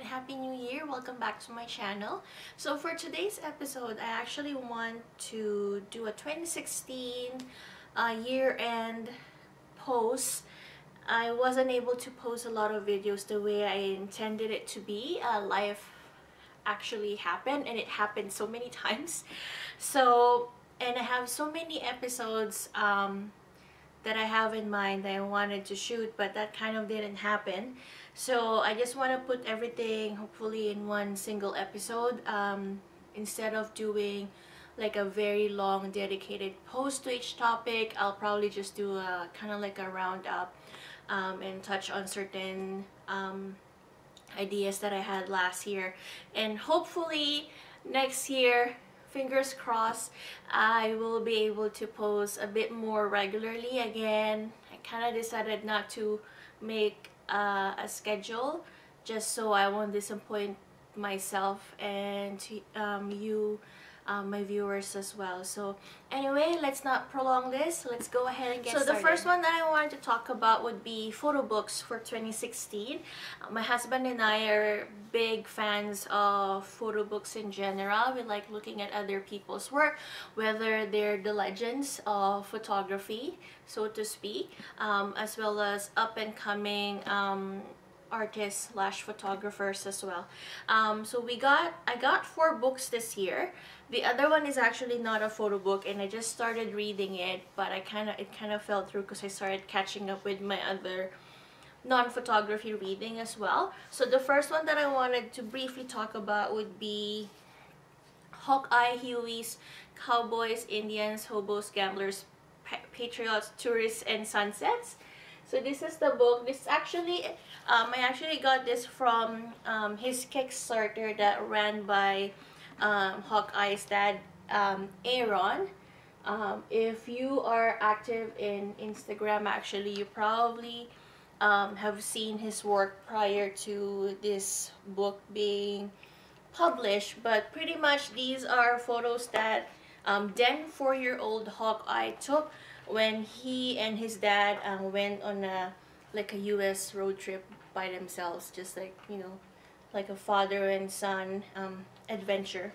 and Happy New Year! Welcome back to my channel. So for today's episode, I actually want to do a 2016 year-end post. I wasn't able to post a lot of videos the way I intended it to be. Life actually happened, and it happened so many times. And I have so many episodes that I have in mind that I wanted to shoot, but that kind of didn't happen. So I just want to put everything hopefully in one single episode instead of doing like a very long dedicated post to each topic. I'll probably just do a kind of like a roundup and touch on certain ideas that I had last year, and hopefully next year, fingers crossed, I will be able to post a bit more regularly again. I kind of decided not to make a schedule just so I won't disappoint myself and you, my viewers as well. So anyway, let's not prolong this. Let's go ahead and get started. So the first one that I wanted to talk about would be photo books for 2016. My husband and I are big fans of photo books in general. We like looking at other people's work, whether they're the legends of photography, so to speak, as well as up and coming artists / photographers as well. So I got 4 books this year. The other one is actually not a photo book, and I just started reading it, but it kind of fell through because I started catching up with my other non-photography reading as well. So the first one that I wanted to briefly talk about would be Hawkeye Huey's Cowboys, Indians, Hobos, Gamblers, Patriots, Tourists, and Sunsets. So this is the book. This actually, I actually got this from his Kickstarter that ran by Hawkeye's dad, Aaron. If you are active in Instagram, actually, you probably have seen his work prior to this book being published. But pretty much these are photos that then 4-year-old Hawkeye took when he and his dad went on a US road trip by themselves, just like, you know, like a father and son adventure.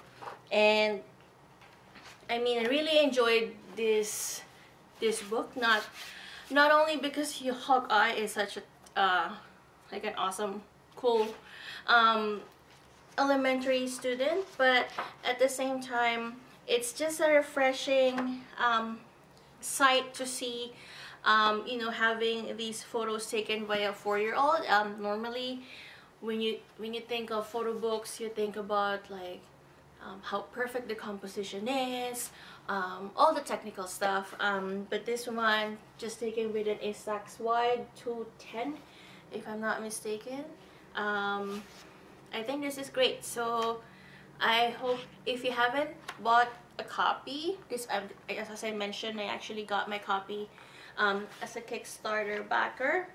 And I mean, I really enjoyed this book, not only because Hawkeye is such a like an awesome, cool elementary student, but at the same time it's just a refreshing sight to see, you know, having these photos taken by a 4-year-old. Normally when you think of photo books, you think about like how perfect the composition is, all the technical stuff, but this one just taken with an Instax wide 210 if I'm not mistaken. I think this is great. So I hope, if you haven't bought a copy, as I mentioned, I actually got my copy as a Kickstarter backer.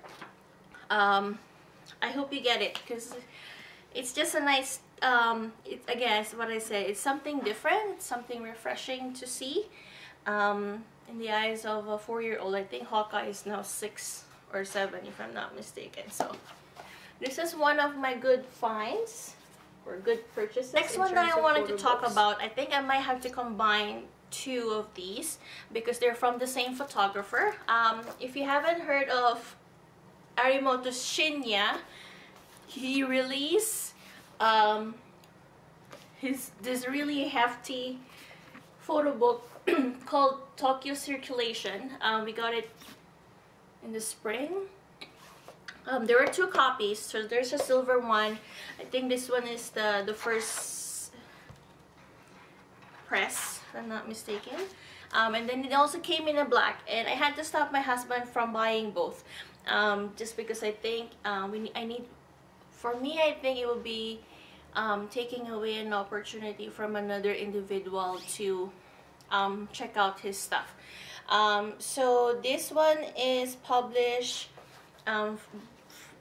I hope you get it because it's just a nice, again, it's what I said, it's something different, it's something refreshing to see in the eyes of a 4-year-old. I think Hawkeye is now 6 or 7 if I'm not mistaken. So this is one of my good finds or good purchases. Next one that I wanted to talk about, I think I might have to combine 2 of these because they're from the same photographer. If you haven't heard of Arimoto Shinya, he released this really hefty photo book called Tokyo Circulation. We got it in the spring. There were 2 copies, so there's a silver one. I think this one is the first press, if I'm not mistaken. And then it also came in a black, and I had to stop my husband from buying both, just because I think for me, I think it would be taking away an opportunity from another individual to check out his stuff. So this one is published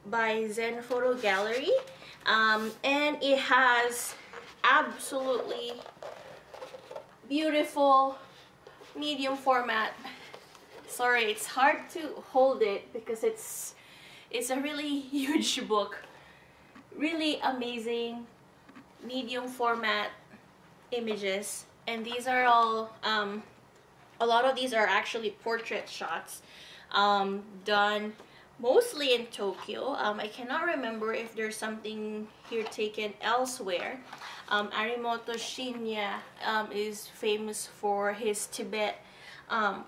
by Zen Photo Gallery, and it has absolutely beautiful medium format. Sorry, it's hard to hold it because it's a really huge book. really amazing medium format images, and these are all a lot of these are actually portrait shots done mostly in Tokyo. I cannot remember if there's something here taken elsewhere. Arimoto Shinya is famous for his Tibet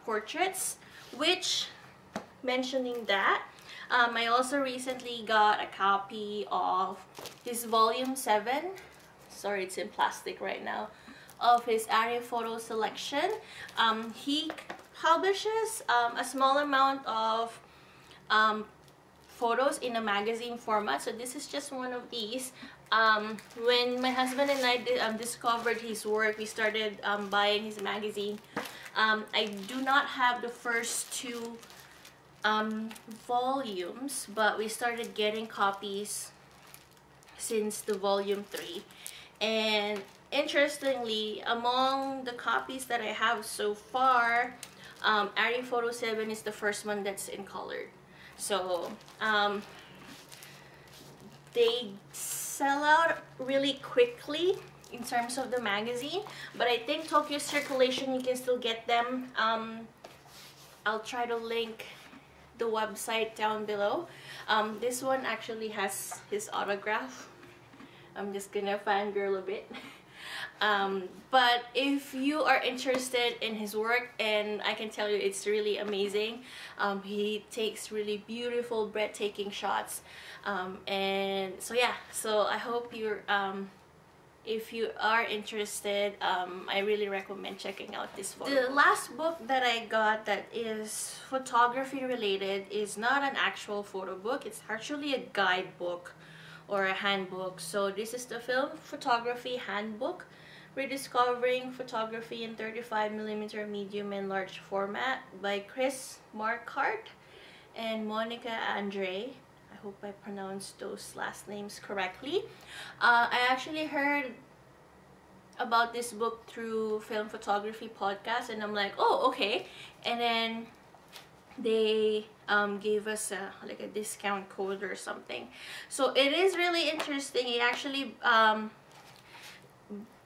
portraits, which, mentioning that, I also recently got a copy of his volume 7. Sorry, it's in plastic right now. Of his Ari photo selection. He publishes a small amount of photos in a magazine format, so this is just one of these. When my husband and I discovered his work, we started buying his magazine. I do not have the first 2 volumes, but we started getting copies since the volume 3. And interestingly, among the copies that I have so far, Ari Photo 7 is the first one that's in colored. So they sell out really quickly in terms of the magazine, but I think Tokyo circulation, you can still get them. I'll try to link the website down below. This one actually has his autograph. I'm just gonna fangirl a bit. But if you are interested in his work, and I can tell you it's really amazing. He takes really beautiful, breathtaking shots. And so yeah, so I hope you're if you are interested, I really recommend checking out this photo. The last book that I got that is photography related is not an actual photo book. It's actually a guidebook or a handbook. So this is the Film Photography Handbook, Rediscovering Photography in 35mm medium and large format, by Chris Marquardt and Monica Andre. I hope I pronounced those last names correctly. I actually heard about this book through Film Photography Podcast, and I'm like, oh, okay. And then they gave us like a discount code or something. So it is really interesting. It actually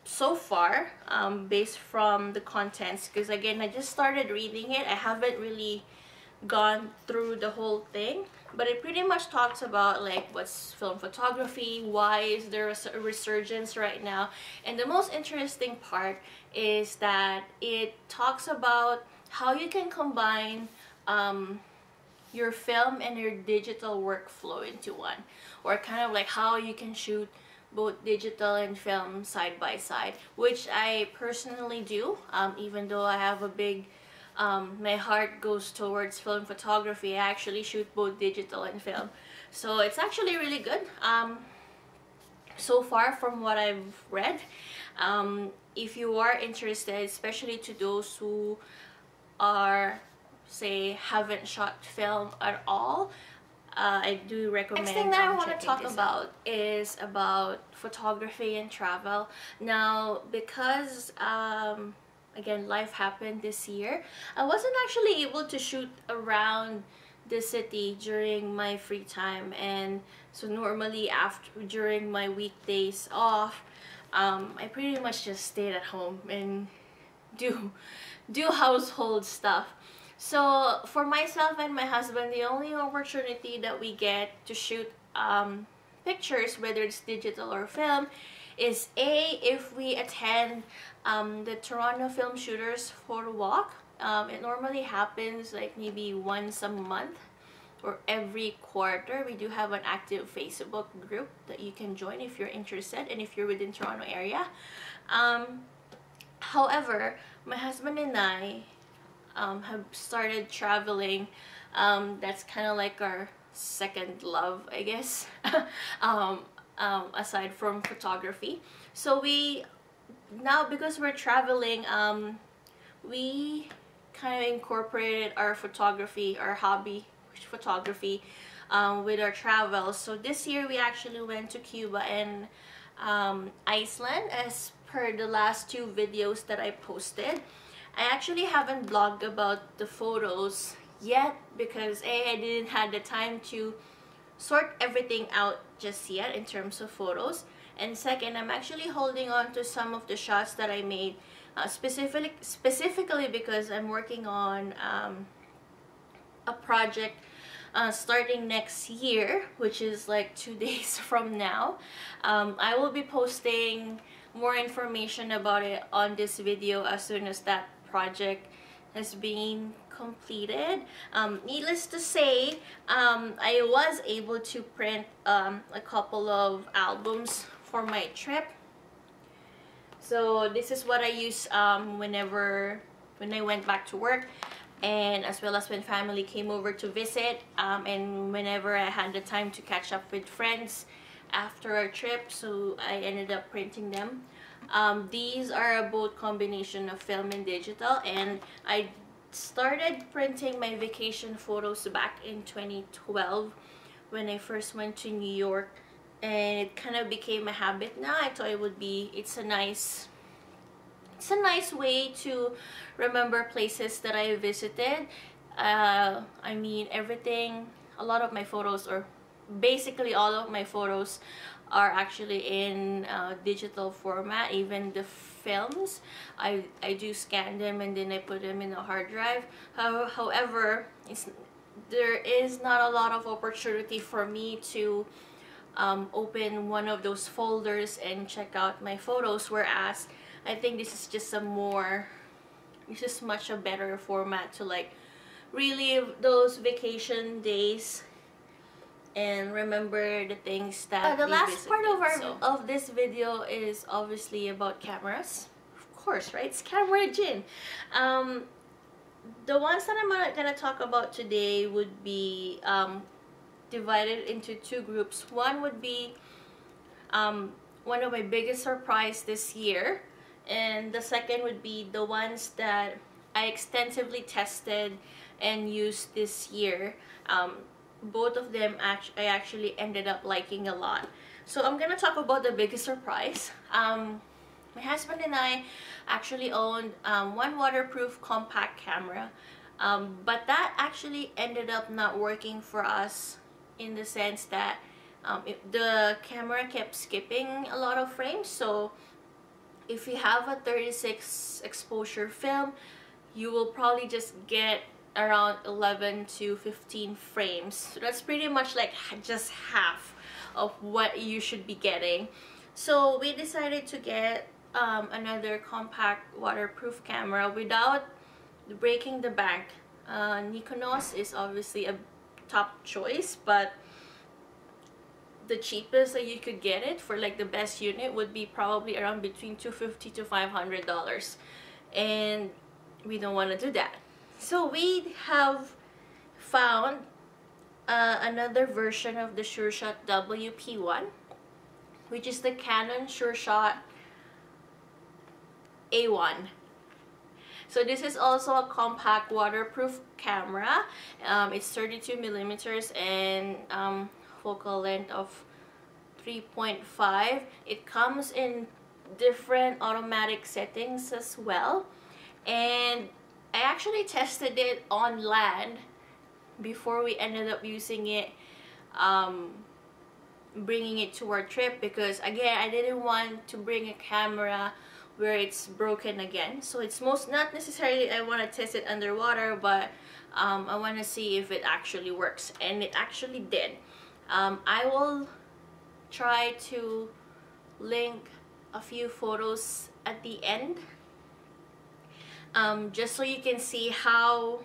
so far, based from the contents, because again, I just started reading it. I haven't really gone through the whole thing, but it pretty much talks about like what's film photography, why is there a resurgence right now, and the most interesting part is that it talks about how you can combine your film and your digital workflow into one, or kind of like how you can shoot both digital and film side by side, which I personally do. Even though I have a big my heart goes towards film photography, I actually shoot both digital and film, so it's actually really good so far from what I've read. If you are interested, especially to those who are, say, haven't shot film at all, I do recommend. Next thing that I want to talk about is about photography and travel. Now, because again, life happened this year, I wasn't actually able to shoot around the city during my free time, and so normally during my weekdays off, I pretty much just stayed at home and do household stuff. So for myself and my husband, the only opportunity that we get to shoot pictures, whether it's digital or film, is if we attend the Toronto Film Shooters Photo Walk. It normally happens like maybe once a month or every quarter. We do have an active Facebook group that you can join if you're interested and if you're within Toronto area. However, my husband and I have started traveling. That's kind of like our second love, I guess, aside from photography. So now, because we're traveling, we kind of incorporated our photography, our hobby photography, with our travels. So this year we actually went to Cuba and Iceland, as per the last 2 videos that I posted. I actually haven't blogged about the photos yet because I didn't have the time to sort everything out just yet in terms of photos. And second, I'm actually holding on to some of the shots that I made specifically because I'm working on a project starting next year, which is like 2 days from now. I will be posting more information about it on this video as soon as that project has been completed. Needless to say, I was able to print a couple of albums for my trip. So this is what I use when I went back to work, and as well as when family came over to visit, and whenever I had the time to catch up with friends after our trip. So I ended up printing them. These are both combination of film and digital, and I started printing my vacation photos back in 2012 when I first went to New York, and it kind of became a habit now. I thought it's a nice way to remember places that I visited. I mean, a lot of my photos, or basically all of my photos, are actually in digital format. Even the films, I do scan them and then I put them in a hard drive. However, there is not a lot of opportunity for me to open one of those folders and check out my photos, whereas I think this is just much a better format to like relive those vacation days and remember the things that the last part of this video is obviously about cameras. Of course, right? It's camerajin. The ones that I'm gonna talk about today would be divided into two groups. One would be one of my biggest surprise this year, and the second would be the ones that I extensively tested and used this year. Both of them I actually ended up liking a lot. So I'm gonna talk about the biggest surprise. My husband and I actually owned one waterproof compact camera, but that actually ended up not working for us, in the sense that the camera kept skipping a lot of frames. So if you have a 36 exposure film, you will probably just get around 11 to 15 frames. So that's pretty much like just half of what you should be getting. So we decided to get another compact waterproof camera without breaking the bank. Nikonos is obviously a top choice, but the cheapest that you could get it for, like the best unit, would be probably around between $250 to $500, and we don't want to do that. So we have found another version of the SureShot WP1, which is the Canon SureShot A1. So this is also a compact waterproof camera. It's 32 millimeters and focal length of 3.5. It comes in different automatic settings as well, and I actually tested it on land before we ended up using it, bringing it to our trip, because again, I didn't want to bring a camera where it's broken again. So it's not necessarily I want to test it underwater, but I want to see if it actually works, and it actually did. I will try to link a few photos at the end, just so you can see how,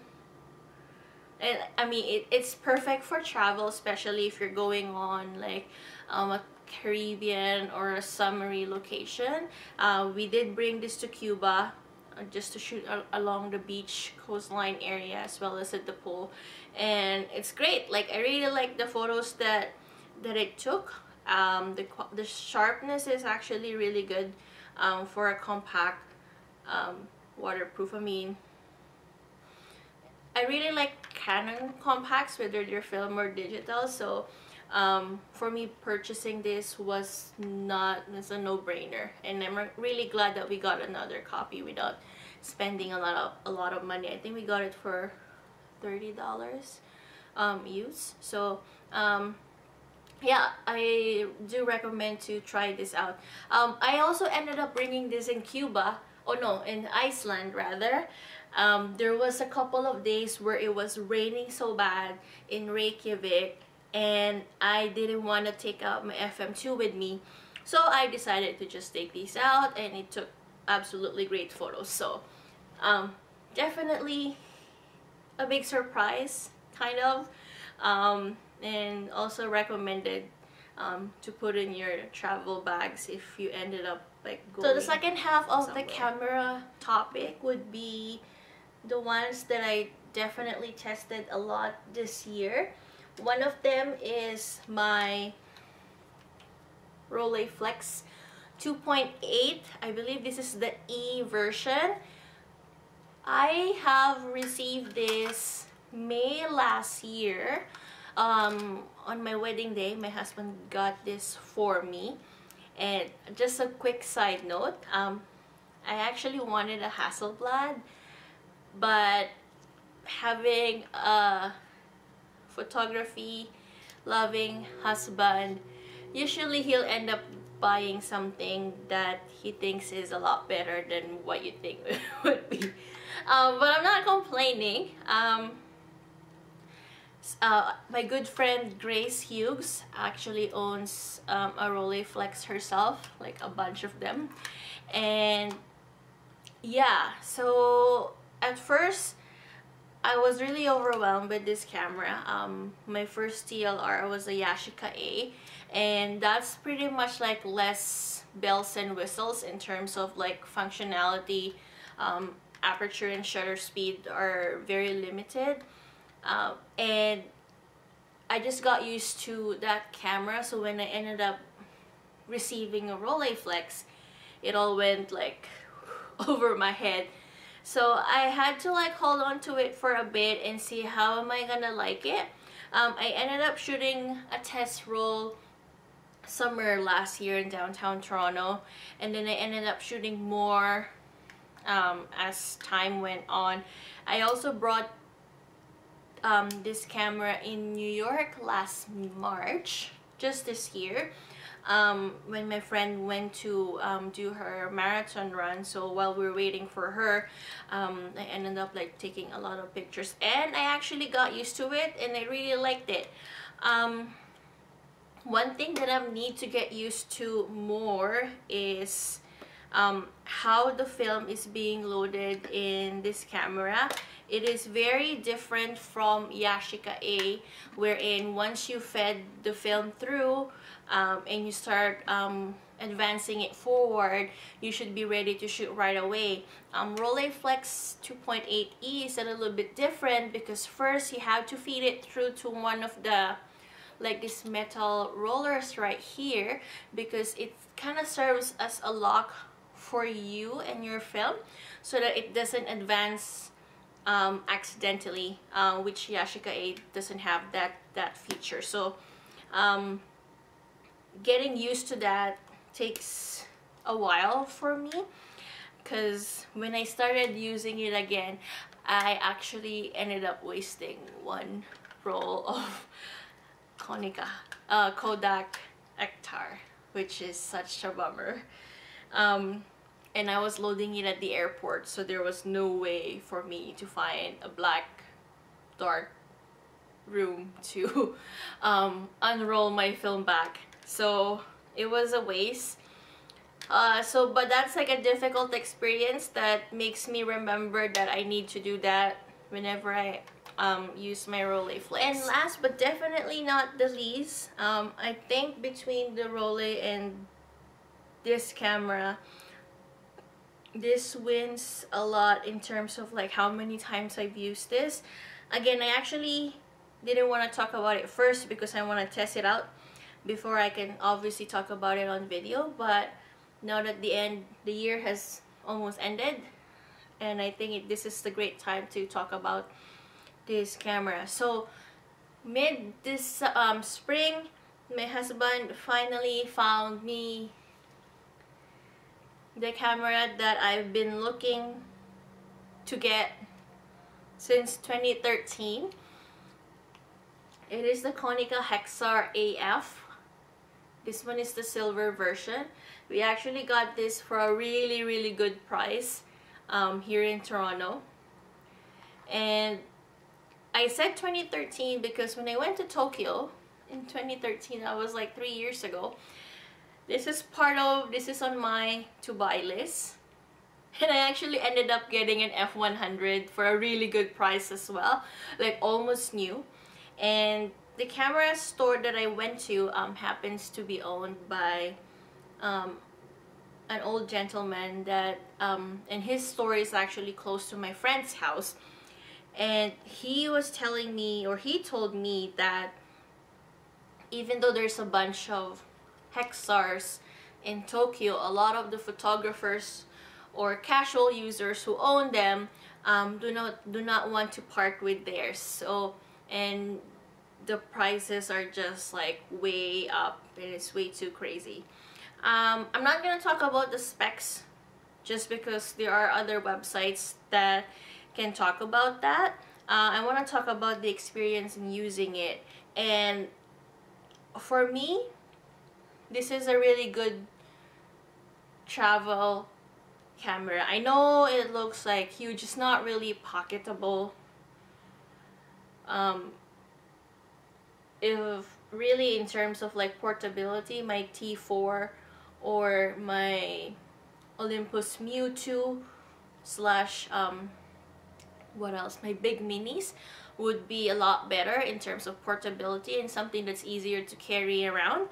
and I mean it's perfect for travel, especially if you're going on like a Caribbean or a summery location. We did bring this to Cuba just to shoot along the beach coastline area as well as at the pool, and it's great. Like, I really like the photos that it took. The sharpness is actually really good for a compact waterproof. I mean, I really like Canon compacts, whether they're film or digital. So for me, purchasing this was a no-brainer, and I'm really glad that we got another copy without spending a lot of money. I think we got it for $30 used. So yeah, I do recommend to try this out. I also ended up bringing this in Cuba. Oh no, in Iceland rather. There was a couple of days where it was raining so bad in Reykjavik, and I didn't want to take out my FM2 with me, so I decided to just take these out, and it took absolutely great photos. So definitely a big surprise, kind of, and also recommended to put in your travel bags if you ended up like going. So the second half of somewhere. The camera topic would be the ones that I definitely tested a lot this year. One of them is my Rolleiflex 2.8. I believe this is the E version. I have received this May last year. On my wedding day, my husband got this for me. And just a quick side note, I actually wanted a Hasselblad, but having a photography loving husband, usually he'll end up buying something that he thinks is a lot better than what you think it would be. But I'm not complaining. My good friend Grace Hughes actually owns a Rolleiflex herself, like a bunch of them. And yeah, so at first I was really overwhelmed with this camera. My first TLR was a Yashica A, and that's pretty much like less bells and whistles in terms of like functionality. Aperture and shutter speed are very limited, and I just got used to that camera. So when I ended up receiving a Rolleiflex, it all went like over my head. So I had to like hold on to it for a bit and see how am I gonna like it. I ended up shooting a test roll summer last year in downtown Toronto, and then I ended up shooting more as time went on. I also brought this camera in New York last March, just this year, when my friend went to do her marathon run. So while we were waiting for her, I ended up like taking a lot of pictures, and I actually got used to it and I really liked it. One thing that I need to get used to more is how the film is being loaded in this camera. It is very different from Yashica A, wherein once you fed the film through and you start advancing it forward, you should be ready to shoot right away. Rolleiflex 2.8E is a little bit different because first you have to feed it through to one of the like this metal rollers right here, because it kind of serves as a lock for you and your film so that it doesn't advance accidentally, which Yashica 8 doesn't have that feature. So getting used to that takes a while for me, because when I started using it again, I actually ended up wasting one roll of Kodak Ektar, which is such a bummer. And I was loading it at the airport, so there was no way for me to find a black dark room to unroll my film back, so it was a waste. But that's like a difficult experience that makes me remember that I need to do that whenever I use my Rolleiflex. And last but definitely not the least, I think between the Rolle and this camera, this wins a lot in terms of like how many times I've used this. Again, I actually didn't want to talk about it first because I want to test it out before I can obviously talk about it on video. But now that the year has almost ended, and I think this is the great time to talk about this camera. So mid this spring, my husband finally found me the camera that I've been looking to get since 2013. It is the Konica Hexar AF. This one is the silver version. We actually got this for a really good price here in Toronto. And I said 2013 because when I went to Tokyo in 2013, that was like 3 years ago. This is on my to buy list. And I actually ended up getting an F100 for a really good price as well, like almost new. And the camera store that I went to happens to be owned by an old gentleman that and his store is actually close to my friend's house. And he was telling me, or he told me, that even though there's a bunch of Hexars in Tokyo, a lot of the photographers or casual users who own them do not want to part with theirs. So, and the prices are just like way up, and it's way too crazy. I'm not gonna talk about the specs just because there are other websites that can talk about that. I want to talk about the experience in using it. And for me, this is a really good travel camera. I know it looks like huge, it's not really pocketable. If really in terms of like portability, my T4 or my Olympus Mu 2 slash what else, my big minis would be a lot better in terms of portability and something that's easier to carry around.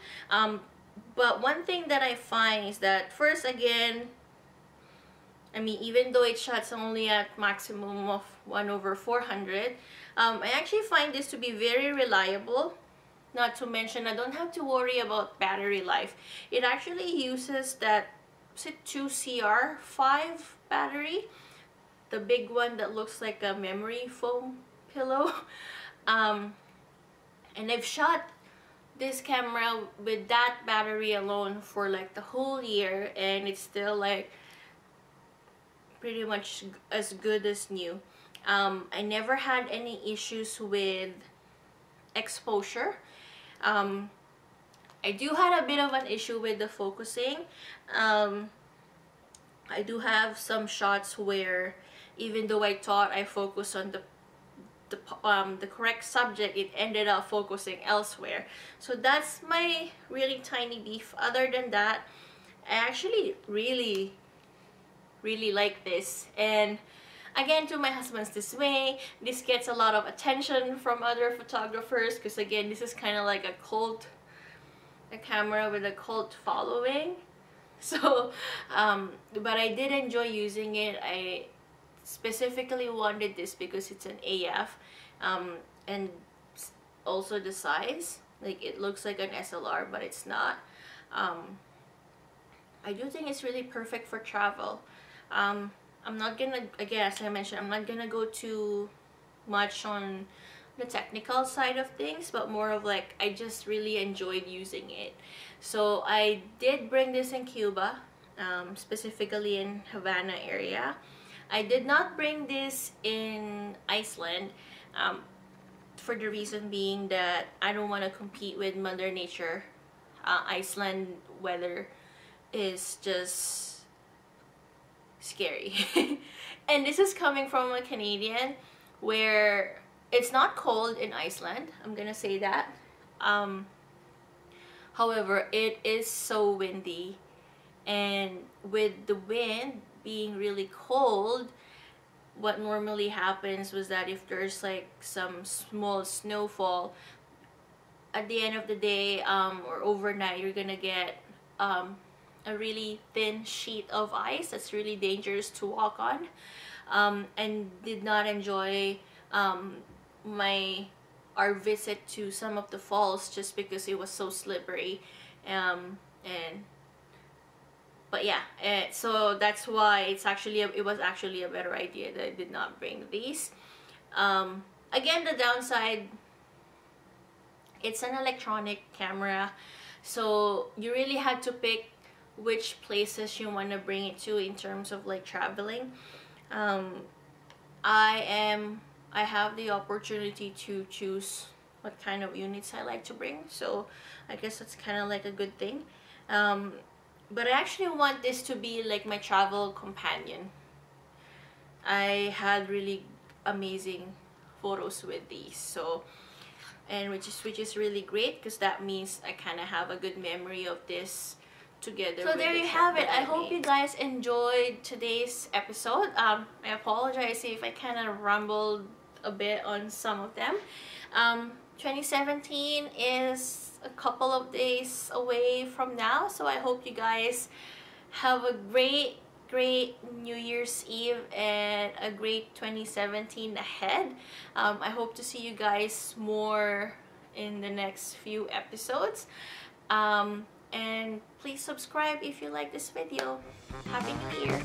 But one thing that I find is that, first, again, I mean, even though it shuts only at maximum of 1/400, I actually find this to be very reliable. Not to mention, I don't have to worry about battery life. It actually uses that, is it 2CR5 battery? The big one that looks like a memory foam pillow. And I've shot this camera with that battery alone for like the whole year, and it's still like pretty much as good as new. I never had any issues with exposure. I do have a bit of an issue with the focusing. I do have some shots where even though I thought I focused on the correct subject, it ended up focusing elsewhere. So that's my really tiny beef. Other than that, I actually really like this. And again, to my husband's dismay, this gets a lot of attention from other photographers because, again, this is kind of like a camera with a cult following. So but I did enjoy using it. I specifically wanted this because it's an AF, and also the size, like it looks like an SLR but it's not. I do think it's really perfect for travel. I'm not gonna, again, as I mentioned, I'm not gonna go too much on the technical side of things, but more of like, I just really enjoyed using it. So I did bring this in Cuba, specifically in Havana area. I did not bring this in Iceland, for the reason being that I don't want to compete with Mother Nature. Iceland weather is just scary. And this is coming from a Canadian where it's not cold in Iceland, I'm gonna say that. However, it is so windy, and with the wind being really cold, what normally happens was that if there's like some small snowfall, at the end of the day or overnight, you're gonna get a really thin sheet of ice that's really dangerous to walk on. And did not enjoy our visit to some of the falls just because it was so slippery. But yeah, so that's why it was actually a better idea that I did not bring these. Again, the downside, it's an electronic camera, so you really had to pick which places you want to bring it to in terms of like traveling. I have the opportunity to choose what kind of units I like to bring, so I guess that's kind of like a good thing. But I actually want this to be like my travel companion. I had really amazing photos with these, so, and which is really great because that means I kind of have a good memory of this together. So there you have it. I hope you guys enjoyed today's episode. I apologize if I kind of rumbled a bit on some of them. 2017 is a couple of days away from now, so I hope you guys have a great New Year's Eve and a great 2017 ahead. I hope to see you guys more in the next few episodes, and please subscribe if you like this video. Happy New Year!